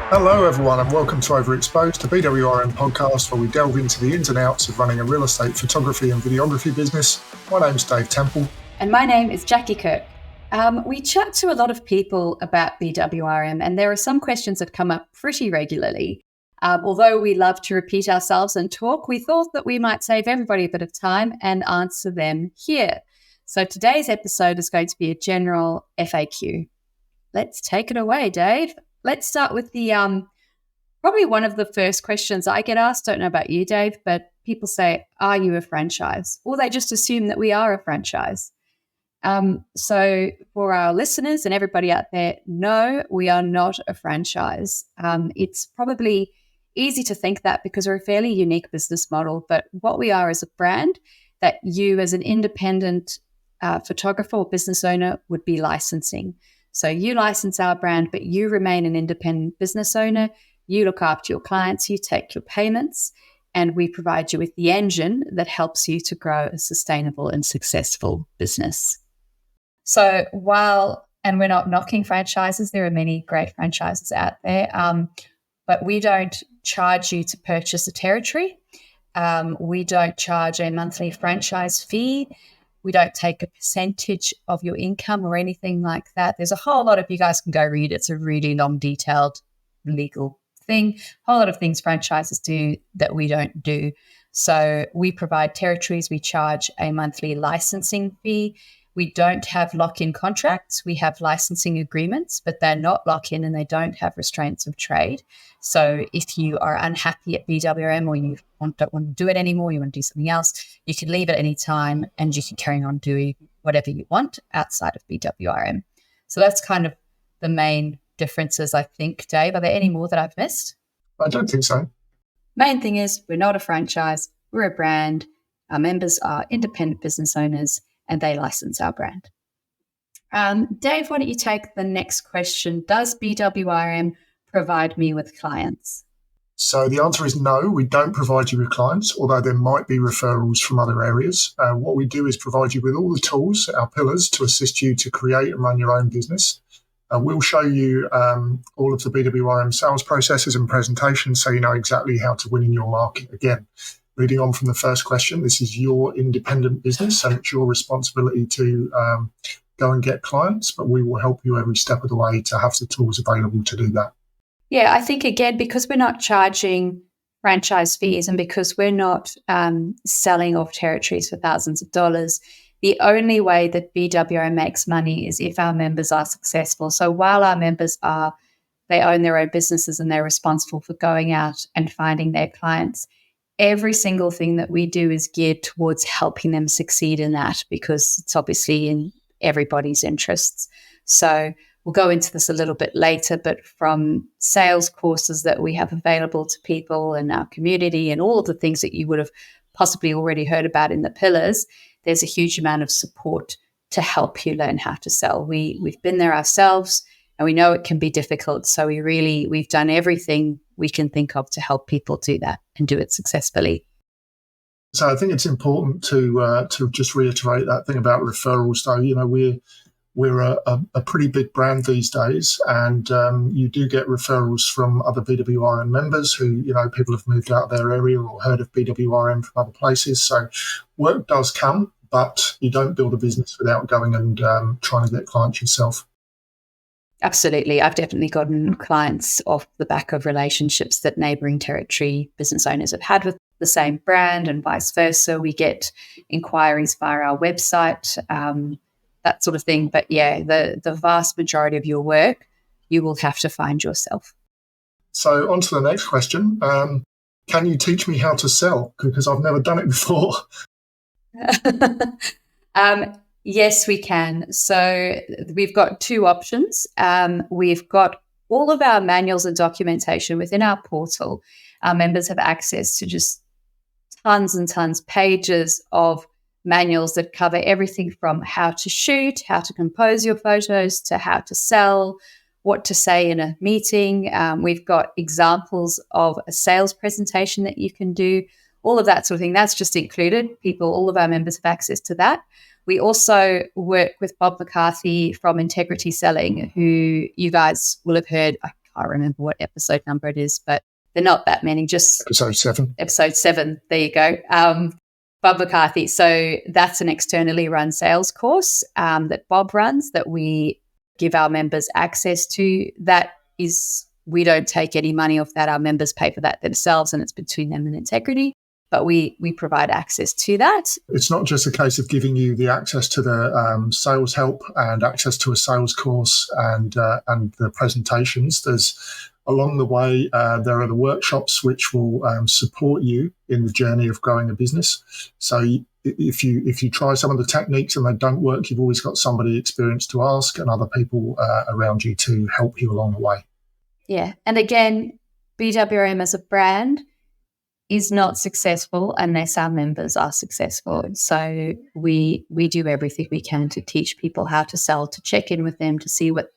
Hello, everyone, and welcome to Overexposed, a BWRM podcast where we delve into the ins and outs of running a real estate photography and videography business. My name's Dave Temple. And my name is Jackie Kirk. We chat to a lot of people about BWRM, and there are some questions that come up pretty regularly. Although we love to repeat ourselves and talk, we thought that we might save everybody a bit of time and answer them here. So today's episode is going to be a general FAQ. Let's take it away, Dave. Let's start with the probably one of the first questions I get asked. Don't know about you, Dave, but people say, "Are you a franchise?" Or they just assume that we are a franchise. So for our listeners and everybody out there, no, we are not a franchise. It's probably easy to think that because we're a fairly unique business model, but what we are is a brand that you as an independent photographer or business owner would be licensing. So you license our brand, but you remain an independent business owner. You look after your clients, you take your payments, and we provide you with the engine that helps you to grow a sustainable and successful business. So and we're not knocking franchises, there are many great franchises out there, but we don't charge you to purchase a territory. We don't charge a monthly franchise fee. We don't take a percentage of your income or anything like that. There's a whole lot of, you guys can go read, it's a really long, detailed legal thing, a whole lot of things franchises do that we don't do. So we provide territories, we charge a monthly licensing fee. We don't have lock-in contracts. We have licensing agreements, but they're not lock-in and they don't have restraints of trade. So if you are unhappy at BWRM or you don't want to do it anymore, you want to do something else, you can leave at any time and you can carry on doing whatever you want outside of BWRM. So that's kind of the main differences, I think. Dave, are there any more that I've missed? I don't think so. Main thing is we're not a franchise. We're a brand. Our members are independent business owners and they license our brand. Dave, why don't you take the next question? Does BWRM provide me with clients? So the answer is no, we don't provide you with clients, although there might be referrals from other areas. What we do is provide you with all the tools, our pillars, to assist you to create and run your own business. We'll show you all of the BWRM sales processes and presentations so you know exactly how to win in your market. Again, leading on from the first question, this is your independent business and it's your responsibility to go and get clients, but we will help you every step of the way to have the tools available to do that. Yeah, I think, again, because we're not charging franchise fees and because we're not selling off territories for thousands of dollars, the only way that BWRM makes money is if our members are successful. So while our members they own their own businesses and they're responsible for going out and finding their clients, every single thing that we do is geared towards helping them succeed in that because it's obviously in everybody's interests. So we'll go into this a little bit later, but from sales courses that we have available to people in our community and all of the things that you would have possibly already heard about in the pillars, there's a huge amount of support to help you learn how to sell. We've been there ourselves and we know it can be difficult. So we've done everything we can think of to help people do that and do it successfully. So I think it's important to just reiterate that thing about referrals. So, we're a pretty big brand these days, and you do get referrals from other BWRM members who, people have moved out of their area or heard of BWRM from other places. So work does come, but you don't build a business without going and trying to get clients yourself. Absolutely. I've definitely gotten clients off the back of relationships that neighbouring territory business owners have had with the same brand and vice versa. We get inquiries via our website, that sort of thing. But yeah, the vast majority of your work, you will have to find yourself. So on to the next question. Can you teach me how to sell? Because I've never done it before. Yes, we can. So we've got two options. We've got all of our manuals and documentation within our portal. Our members have access to just tons and tons, pages of manuals that cover everything from how to shoot, how to compose your photos, to how to sell, what to say in a meeting. We've got examples of a sales presentation that you can do, all of that sort of thing. That's just included. All of our members have access to that. We also work with Bob McCarthy from Integrity Selling, who you guys will have heard. I can't remember what episode number it is, but they're not that many, just Episode 7. Episode 7, there you go. Bob McCarthy. So that's an externally run sales course that Bob runs that we give our members access to. That is, we don't take any money off that. Our members pay for that themselves, and it's between them and Integrity. But we provide access to that. It's not just a case of giving you the access to the sales help and access to a sales course and the presentations. There's along the way, there are the workshops which will support you in the journey of growing a business. So if you try some of the techniques and they don't work, you've always got somebody experienced to ask and other people around you to help you along the way. Yeah. And again, BWRM as a brand is not successful unless our members are successful. So we do everything we can to teach people how to sell, to check in with them, to see what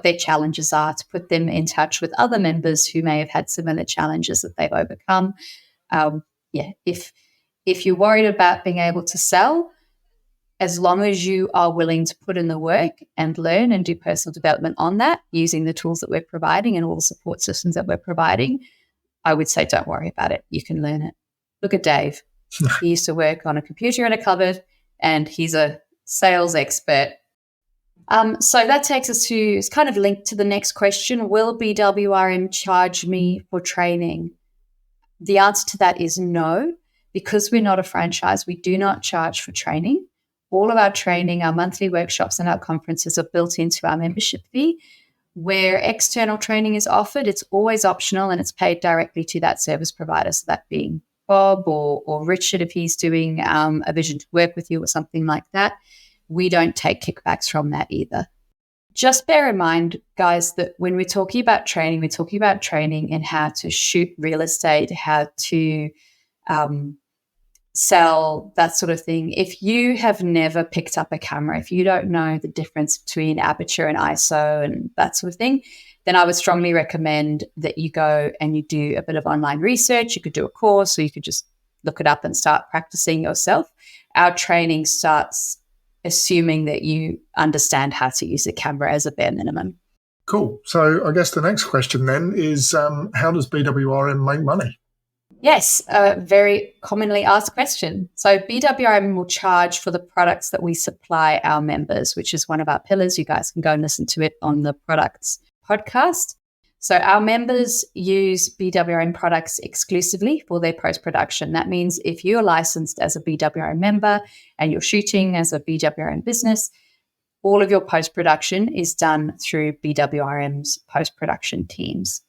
their challenges are, to put them in touch with other members who may have had similar challenges that they've overcome. If you're worried about being able to sell, as long as you are willing to put in the work and learn and do personal development on that, using the tools that we're providing and all the support systems that we're providing, I would say don't worry about it. You can learn it. Look at Dave. He used to work on a computer in a cupboard, and he's a sales expert. So that takes us to, it's kind of linked to the next question. Will BWRM charge me for training? The answer to that is no. Because we're not a franchise, we do not charge for training. All of our training, our monthly workshops and our conferences are built into our membership fee. Where external training is offered, it's always optional and it's paid directly to that service provider. So that being Bob or Richard, if he's doing a vision to work with you or something like that. We don't take kickbacks from that either. Just bear in mind, guys, that when we're talking about training in how to shoot real estate, how to sell, that sort of thing. If you have never picked up a camera, if you don't know the difference between aperture and ISO and that sort of thing, then I would strongly recommend that you go and you do a bit of online research. You could do a course, or you could just look it up and start practicing yourself. Our training starts assuming that you understand how to use a camera as a bare minimum. Cool. So I guess the next question then is, how does BWRM make money? Yes, a very commonly asked question. So BWRM will charge for the products that we supply our members, which is one of our pillars. You guys can go and listen to it on the Products podcast. So our members use BWRM products exclusively for their post-production. That means if you're licensed as a BWRM member and you're shooting as a BWRM business, all of your post-production is done through BWRM's post-production teams.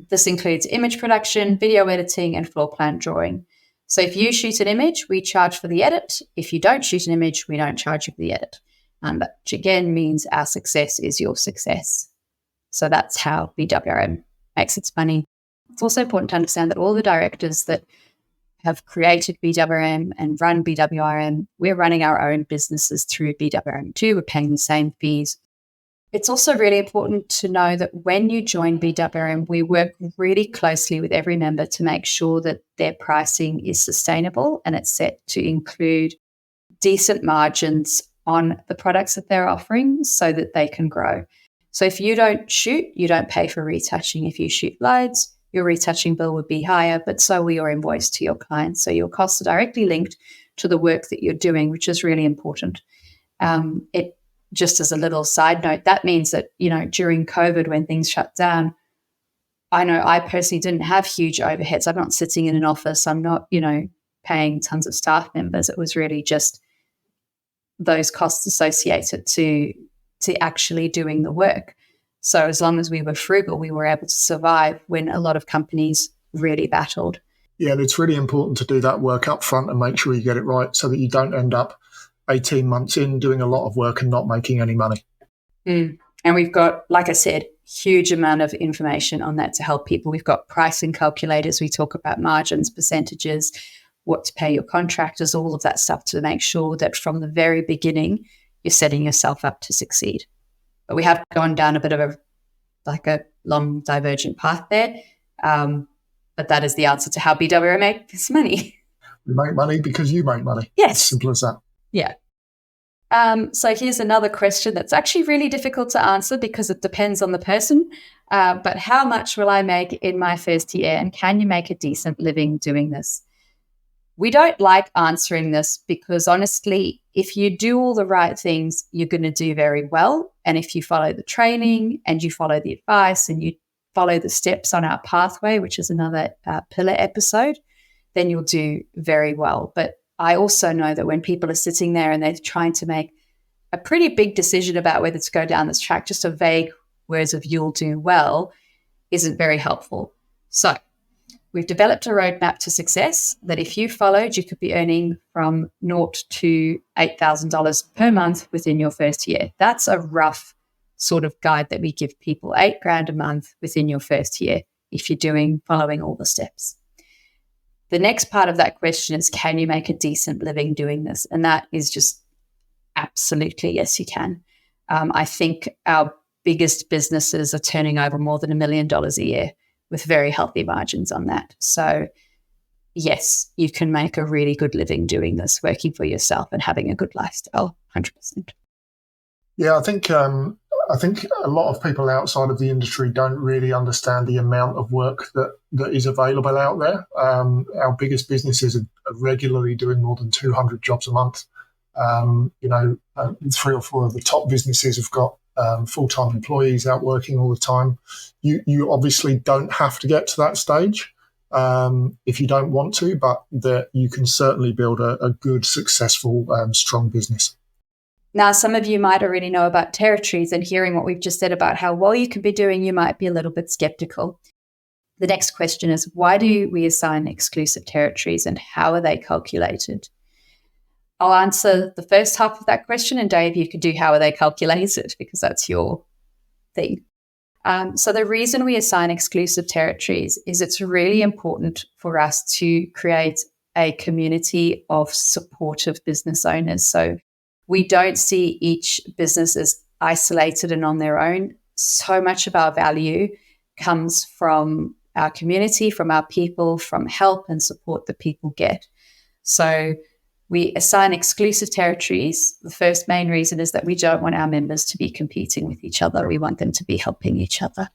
This includes image production, video editing, and floor plan drawing. So if you shoot an image, we charge for the edit. If you don't shoot an image, we don't charge you for the edit. Which again means our success is your success. So that's how BWRM makes its money. It's also important to understand that all the directors that have created BWRM and run BWRM, we're running our own businesses through BWRM too. We're paying the same fees. It's also really important to know that when you join BWRM, we work really closely with every member to make sure that their pricing is sustainable and it's set to include decent margins on the products that they're offering so that they can grow. So if you don't shoot, you don't pay for retouching. If you shoot loads, your retouching bill would be higher, but so will your invoice to your clients. So your costs are directly linked to the work that you're doing, which is really important. Just as a little side note, that means that, during COVID when things shut down, I know I personally didn't have huge overheads. I'm not sitting in an office. I'm not, paying tons of staff members. It was really just those costs associated to actually doing the work. So as long as we were frugal, we were able to survive when a lot of companies really battled. Yeah, and it's really important to do that work up front and make sure you get it right so that you don't end up 18 months in doing a lot of work and not making any money. And we've got, like I said, huge amount of information on that to help people. We've got pricing calculators. We talk about margins, percentages, what to pay your contractors, all of that stuff to make sure that from the very beginning, you're setting yourself up to succeed. But we have gone down a bit of a long divergent path there. But that is the answer to how BWRM makes money. We make money because you make money. Yes. As simple as that. Yeah. So here's another question that's actually really difficult to answer because it depends on the person. But how much will I make in my first year? And can you make a decent living doing this? We don't like answering this because honestly, if you do all the right things, you're going to do very well. And if you follow the training and you follow the advice and you follow the steps on our pathway, which is another pillar episode, then you'll do very well. But I also know that when people are sitting there and they're trying to make a pretty big decision about whether to go down this track, just a vague words of "you'll do well" isn't very helpful. So we've developed a roadmap to success that if you followed, you could be earning from $0 to $8,000 per month within your first year. That's a rough sort of guide that we give people, $8,000 a month within your first year if you're following all the steps. The next part of that question is, can you make a decent living doing this? And that is just absolutely yes, you can. I think our biggest businesses are turning over more than $1 million a year with very healthy margins on that. So yes, you can make a really good living doing this, working for yourself and having a good lifestyle, 100%. Yeah, I think a lot of people outside of the industry don't really understand the amount of work that is available out there. Our biggest businesses are regularly doing more than 200 jobs a month. 3 or 4 of the top businesses have got full-time employees out working all the time. You obviously don't have to get to that stage if you don't want to, but that you can certainly build a good, successful, strong business. Now, some of you might already know about territories, and hearing what we've just said about how well you could be doing, you might be a little bit skeptical. The next question is, why do we assign exclusive territories and how are they calculated? I'll answer the first half of that question, and Dave, you could do how are they calculated because that's your thing. So the reason we assign exclusive territories is it's really important for us to create a community of supportive business owners. So we don't see each business as isolated and on their own. So much of our value comes from our community, from our people, from help and support that people get. So we assign exclusive territories. The first main reason is that we don't want our members to be competing with each other. We want them to be helping each other.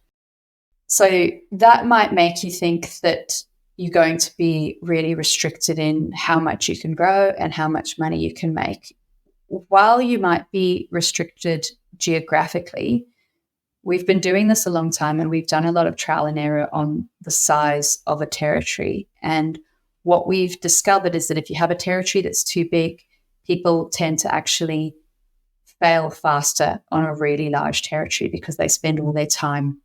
So that might make you think that you're going to be really restricted in how much you can grow and how much money you can make. While you might be restricted geographically, we've been doing this a long time and we've done a lot of trial and error on the size of a territory. And what we've discovered is that if you have a territory that's too big, people tend to actually fail faster on a really large territory because they spend all their time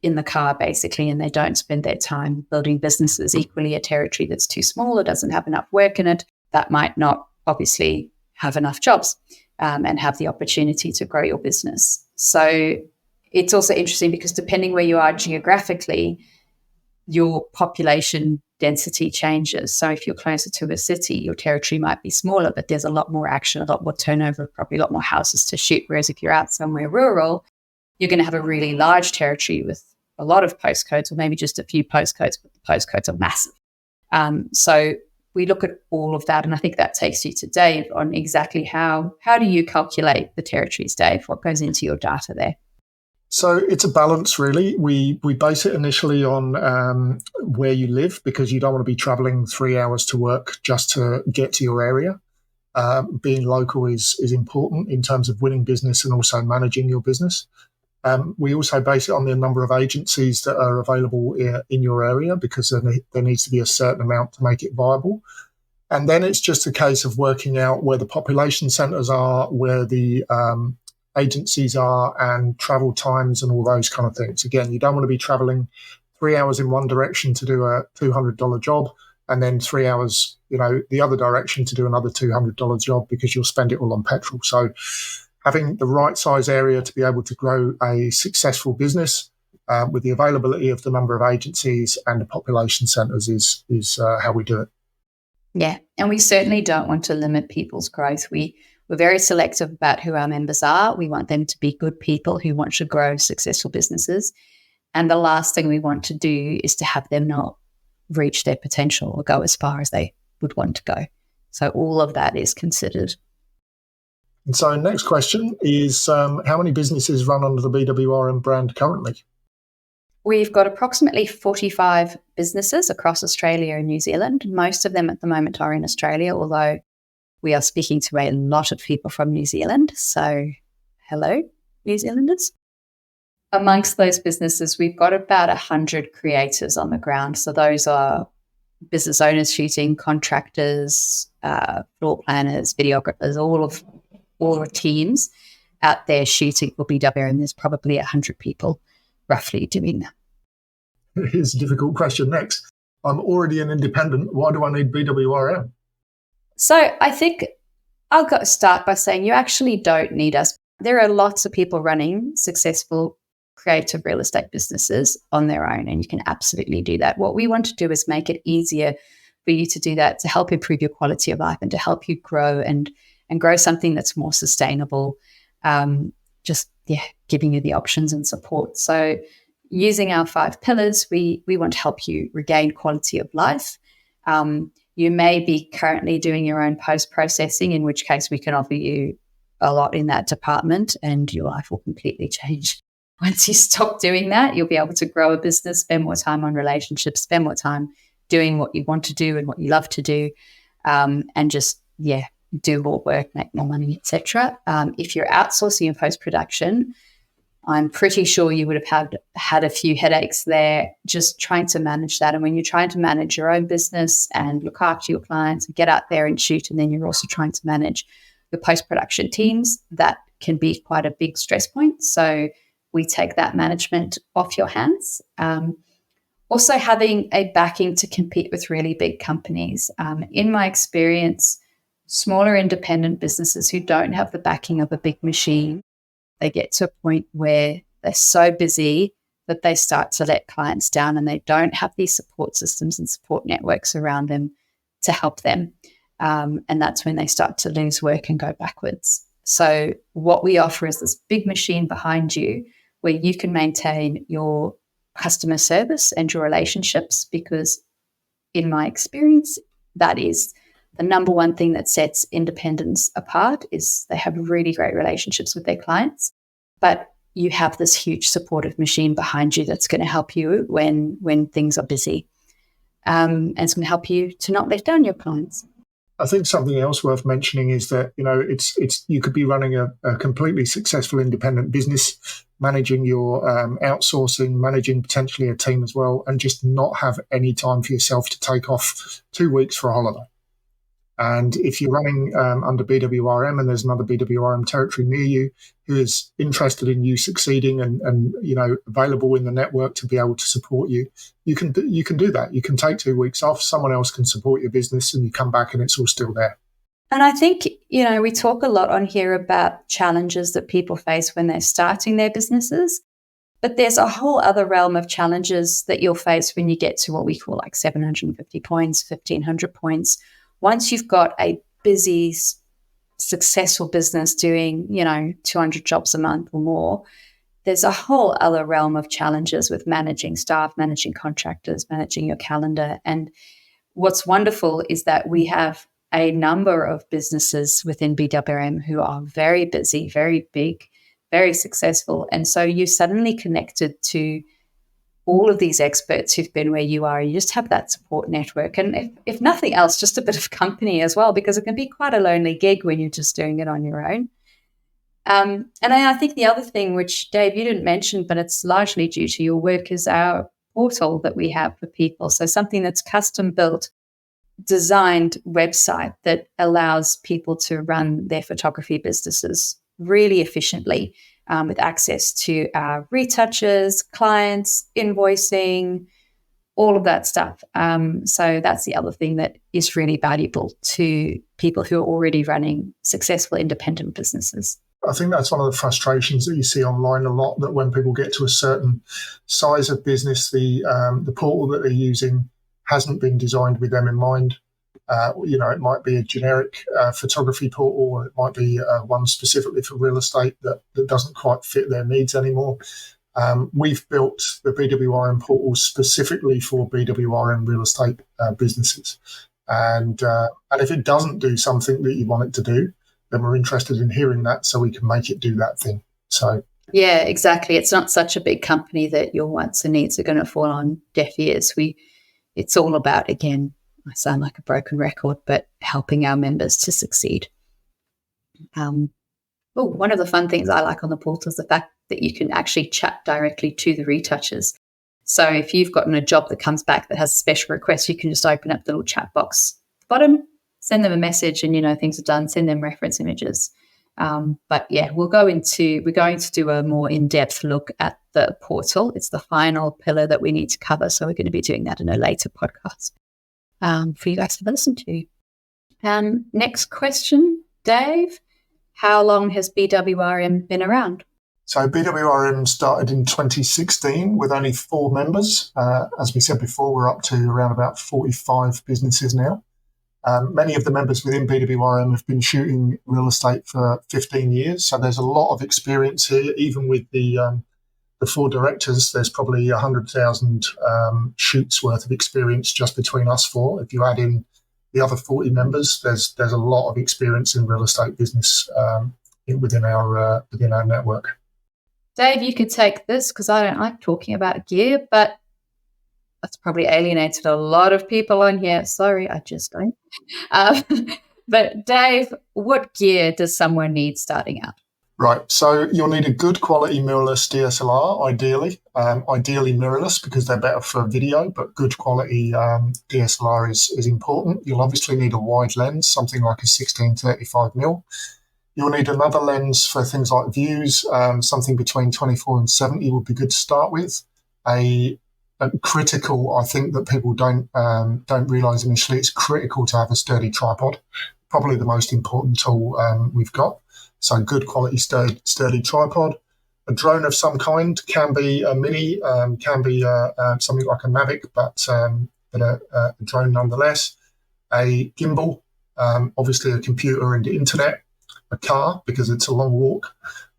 in the car basically, and they don't spend their time building businesses. Equally, a territory that's too small or doesn't have enough work in it, that might not obviously have enough jobs and have the opportunity to grow your business. So it's also interesting because depending where you are geographically, your population density changes. So if you're closer to a city, your territory might be smaller, but there's a lot more action, a lot more turnover, probably a lot more houses to shoot. Whereas if you're out somewhere rural, you're going to have a really large territory with a lot of postcodes or maybe just a few postcodes, but the postcodes are massive. So we look at all of that, and I think that takes you to Dave on exactly how do you calculate the territories, Dave? What goes into your data there? So it's a balance, really. We base it initially on where you live because you don't want to be traveling 3 hours to work just to get to your area. Being local is important in terms of winning business and also managing your business. We also base it on the number of agencies that are available in your area because there needs to be a certain amount to make it viable. And then it's just a case of working out where the population centres are, where the agencies are, and travel times and all those kind of things. Again, you don't want to be travelling 3 hours in one direction to do a $200 job and then 3 hours, the other direction to do another $200 job because you'll spend it all on petrol. So having the right size area to be able to grow a successful business with the availability of the number of agencies and the population centres is how we do it. Yeah, and we certainly don't want to limit people's growth. We're very selective about who our members are. We want them to be good people who want to grow successful businesses. And the last thing we want to do is to have them not reach their potential or go as far as they would want to go. So all of that is considered. And so next question is, how many businesses run under the BWRM brand currently? We've got approximately 45 businesses across Australia and New Zealand. Most of them at the moment are in Australia, although we are speaking to a lot of people from New Zealand. So hello, New Zealanders. Amongst those businesses, we've got about 100 creators on the ground. So those are business owners shooting, contractors, floor planners, videographers, all the teams out there shooting for BWRM. There's probably 100 people roughly doing that. Here's a difficult question next. I'm already an independent. Why do I need BWRM? So I think I'll start by saying you actually don't need us. There are lots of people running successful creative real estate businesses on their own, and you can absolutely do that. What we want to do is make it easier for you to do that, to help improve your quality of life and to help you grow and grow something that's more sustainable. Giving you the options and support. So using our 5 pillars, we want to help you regain quality of life. You may be currently doing your own post-processing, in which case we can offer you a lot in that department and your life will completely change. Once you stop doing that, you'll be able to grow a business, spend more time on relationships, spend more time doing what you want to do and what you love to do, and just, do more work, make more money, etc. If you're outsourcing your post-production, I'm pretty sure you would have had a few headaches there just trying to manage that. And when you're trying to manage your own business and look after your clients and get out there and shoot, and then you're also trying to manage your post-production teams, that can be quite a big stress point. So we take that management off your hands. Also having a backing to compete with really big companies. In my experience, smaller independent businesses who don't have the backing of a big machine, they get to a point where they're so busy that they start to let clients down and they don't have these support systems and support networks around them to help them. And that's when they start to lose work and go backwards. So what we offer is this big machine behind you where you can maintain your customer service and your relationships, because in my experience, that is the number one thing that sets independents apart, is they have really great relationships with their clients, but you have this huge supportive machine behind you that's going to help you when things are busy. And it's going to help you to not let down your clients. I think something else worth mentioning is that, it's you could be running a completely successful independent business, managing your outsourcing, managing potentially a team as well, and just not have any time for yourself to take off 2 weeks for a holiday. And if you're running under BWRM and there's another BWRM territory near you who is interested in you succeeding and available in the network to be able to support you, you can do that. You can take 2 weeks off. Someone else can support your business, and you come back and it's all still there. And I think we talk a lot on here about challenges that people face when they're starting their businesses, but there's a whole other realm of challenges that you'll face when you get to what we call like 750 points, 1,500 points. Once you've got a busy, successful business doing, 200 jobs a month or more, there's a whole other realm of challenges with managing staff, managing contractors, managing your calendar. And what's wonderful is that we have a number of businesses within BWRM who are very busy, very big, very successful. And so you suddenly connected to all of these experts who've been where you are. You just have that support network. And if nothing else, just a bit of company as well, because it can be quite a lonely gig when you're just doing it on your own. And I think the other thing, which Dave, you didn't mention, but it's largely due to your work, is our portal that we have for people. So something that's custom built, designed website that allows people to run their photography businesses really efficiently, with access to our retouchers, clients, invoicing, all of that stuff. So that's the other thing that is really valuable to people who are already running successful independent businesses. I think that's one of the frustrations that you see online a lot, that when people get to a certain size of business, the portal that they're using hasn't been designed with them in mind. It might be a generic photography portal, or it might be one specifically for real estate that doesn't quite fit their needs anymore. We've built the BWRM portal specifically for BWRM real estate businesses. And if it doesn't do something that you want it to do, then we're interested in hearing that so we can make it do that thing. So yeah, exactly. It's not such a big company that your wants and needs are going to fall on deaf ears. It's all about, again, I sound like a broken record, but helping our members to succeed. One of the fun things I like on the portal is the fact that you can actually chat directly to the retouchers. So if you've gotten a job that comes back that has a special request, you can just open up the little chat box at the bottom, send them a message, and things are done. Send them reference images. But yeah, we're going to do a more in-depth look at the portal. It's the final pillar that we need to cover, so we're going to be doing that in a later podcast for you guys to listen to. Next question, Dave. How long has BWRM been around? So BWRM started in 2016 with only 4 members. As we said before, we're up to around about 45 businesses now. Many of the members within BWRM have been shooting real estate for 15 years. So there's a lot of experience here. Even with the 4 directors, there's probably 100,000 shoots worth of experience just between us 4. If you add in the other 40 members, there's a lot of experience in real estate business within our network. Dave, you could take this because I don't like talking about gear, but that's probably alienated a lot of people on here. Sorry, I just don't. But Dave, what gear does someone need starting out? Right, so you'll need a good quality mirrorless DSLR, ideally mirrorless because they're better for video, but good quality DSLR is important. You'll obviously need a wide lens, something like a 16-35mm. You'll need another lens for things like views, something between 24 and 70 would be good to start with. A critical, I think that people don't realise initially, it's critical to have a sturdy tripod, probably the most important tool we've got. So good quality sturdy tripod. A drone of some kind, can be a mini, can be something like a Mavic, but a drone nonetheless. A gimbal, obviously a computer and the internet. A car, because it's a long walk.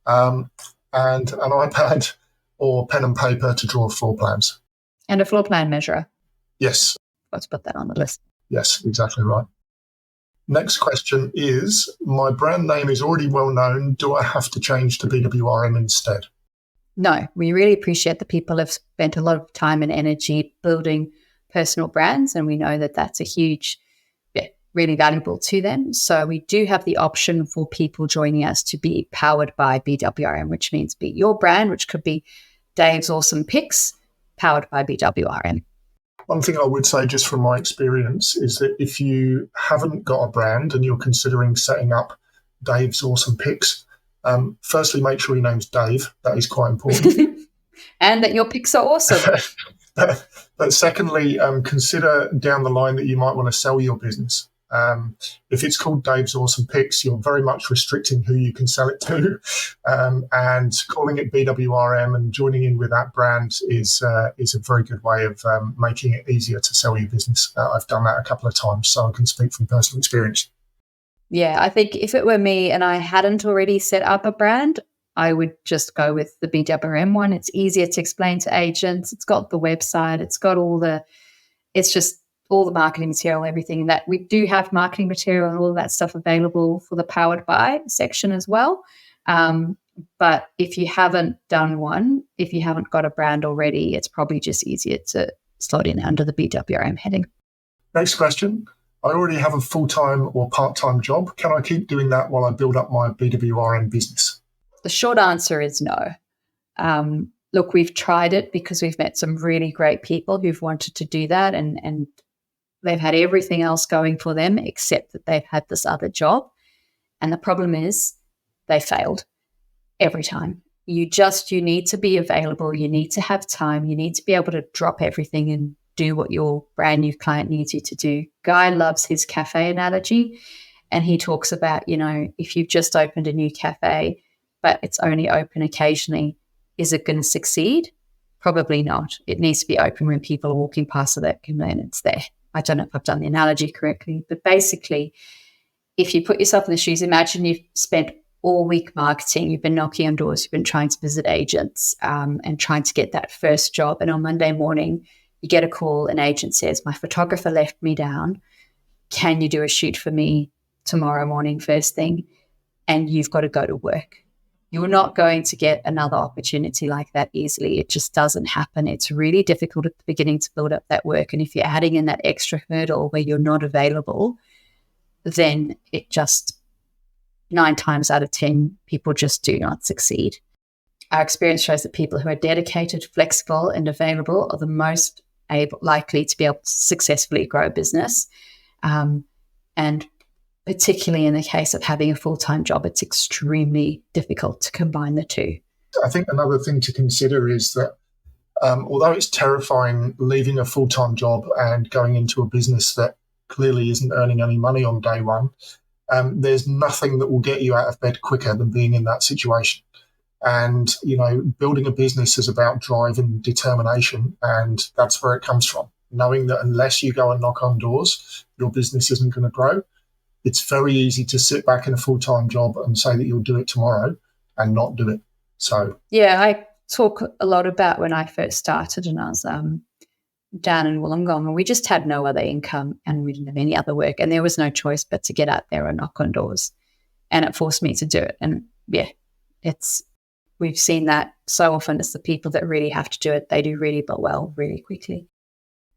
And an iPad or pen and paper to draw floor plans. And a floor plan measurer. Yes. Let's put that on the list. Yes, exactly right. Next question is, my brand name is already well known. Do I have to change to BWRM instead? No, we really appreciate that people have spent a lot of time and energy building personal brands, and we know that that's a huge, really valuable to them. So we do have the option for people joining us to be powered by BWRM, which means be your brand, which could be Dave's Awesome Picks, powered by BWRM. One thing I would say, just from my experience, is that if you haven't got a brand and you're considering setting up Dave's Awesome Picks, firstly, make sure your name's Dave. That is quite important. And that your picks are awesome. But secondly, consider down the line that you might want to sell your business. If it's called Dave's Awesome Picks, you're very much restricting who you can sell it to. And calling it BWRM and joining in with that brand is a very good way of making it easier to sell your business. I've done that a couple of times, so I can speak from personal experience. Yeah, I think if it were me and I hadn't already set up a brand, I would just go with the BWRM one. It's easier to explain to agents. It's got the website. It's got it's just all the marketing material, everything that we do have marketing material and all of that stuff available for the powered by section as well. But if you haven't done one, if you haven't got a brand already, it's probably just easier to slot in under the BWRM heading. Next question. I already have a full-time or part-time job. Can I keep doing that while I build up my BWRM business? The short answer is no. Look, we've tried it because we've met some really great people who've wanted to do that and they've had everything else going for them except that they've had this other job. And the problem is they failed every time. You need to be available. You need to have time. You need to be able to drop everything and do what your brand new client needs you to do. Guy loves his cafe analogy. And he talks about, if you've just opened a new cafe, but it's only open occasionally, is it going to succeed? Probably not. It needs to be open when people are walking past so that it's there. I don't know if I've done the analogy correctly, but basically, if you put yourself in the shoes, imagine you've spent all week marketing, you've been knocking on doors, you've been trying to visit agents and trying to get that first job. And on Monday morning, you get a call, an agent says, my photographer left me down. Can you do a shoot for me tomorrow morning first thing? and you've got to go to work. You're not going to get another opportunity like that easily. It just doesn't happen. It's really difficult at the beginning to build up that work. And if you're adding in that extra hurdle where you're not available, then it just 9 times out of 10, people just do not succeed. Our experience shows that people who are dedicated, flexible, and available are the most likely to be able to successfully grow a business. And particularly in the case of having a full-time job, it's extremely difficult to combine the two. I think another thing to consider is that although it's terrifying leaving a full-time job and going into a business that clearly isn't earning any money on day one, there's nothing that will get you out of bed quicker than being in that situation. And, building a business is about drive and determination, and that's where it comes from. Knowing that unless you go and knock on doors, your business isn't going to grow. It's very easy to sit back in a full-time job and say that you'll do it tomorrow and not do it. So, yeah, I talk a lot about when I first started and I was down in Wollongong, and we just had no other income and we didn't have any other work, and there was no choice but to get out there and knock on doors, and it forced me to do it. And yeah, we've seen that so often. It's the people that really have to do it. They do really well really quickly.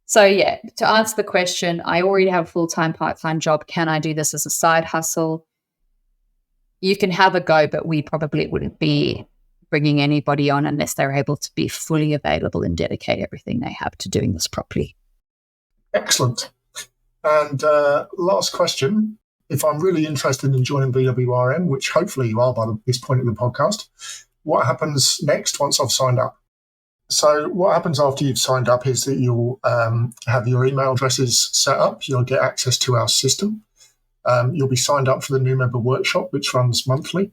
So yeah, to answer the question, I already have a full-time, part-time job. Can I do this as a side hustle? You can have a go, but we probably wouldn't be bringing anybody on unless they're able to be fully available and dedicate everything they have to doing this properly. Excellent. And last question, if I'm really interested in joining BWRM, which hopefully you are by this point in the podcast, what happens next once I've signed up? So what happens after you've signed up is that you'll have your email addresses set up. You'll get access to our system. You'll be signed up for the new member workshop, which runs monthly.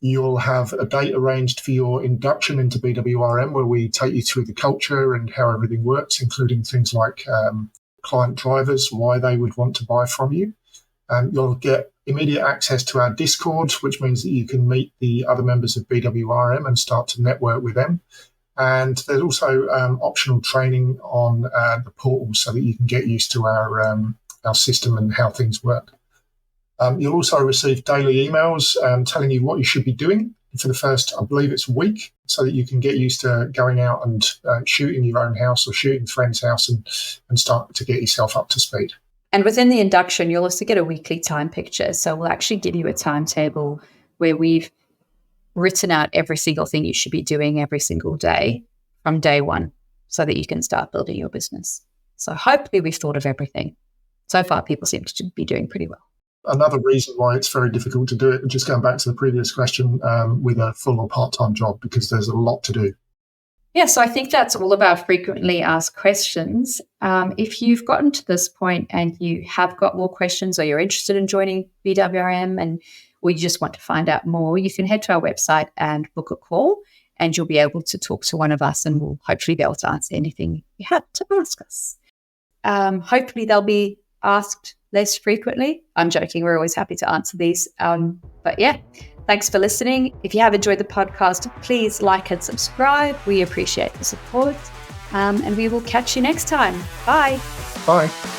You'll have a date arranged for your induction into BWRM, where we take you through the culture and how everything works, including things like client drivers, why they would want to buy from you. You'll get immediate access to our Discord, which means that you can meet the other members of BWRM and start to network with them. And there's also optional training on the portal so that you can get used to our system and how things work. You'll also receive daily emails telling you what you should be doing for the first, I believe it's a week, so that you can get used to going out and shooting your own house or shooting a friend's house and start to get yourself up to speed. And within the induction, you'll also get a weekly time picture. So we'll actually give you a timetable where we've written out every single thing you should be doing every single day from day one so that you can start building your business. So hopefully we've thought of everything. So far, people seem to be doing pretty well. Another reason why it's very difficult to do it, just going back to the previous question, with a full or part-time job, because there's a lot to do. Yeah, so I think that's all about frequently asked questions. If you've gotten to this point and you have got more questions, or you're interested in joining BWRM or you just want to find out more, you can head to our website and book a call, and you'll be able to talk to one of us, and we'll hopefully be able to answer anything you have to ask us. Hopefully they'll be asked less frequently. I'm joking. We're always happy to answer these. But yeah, thanks for listening. If you have enjoyed the podcast, please like and subscribe. We appreciate the support. And we will catch you next time. Bye. Bye.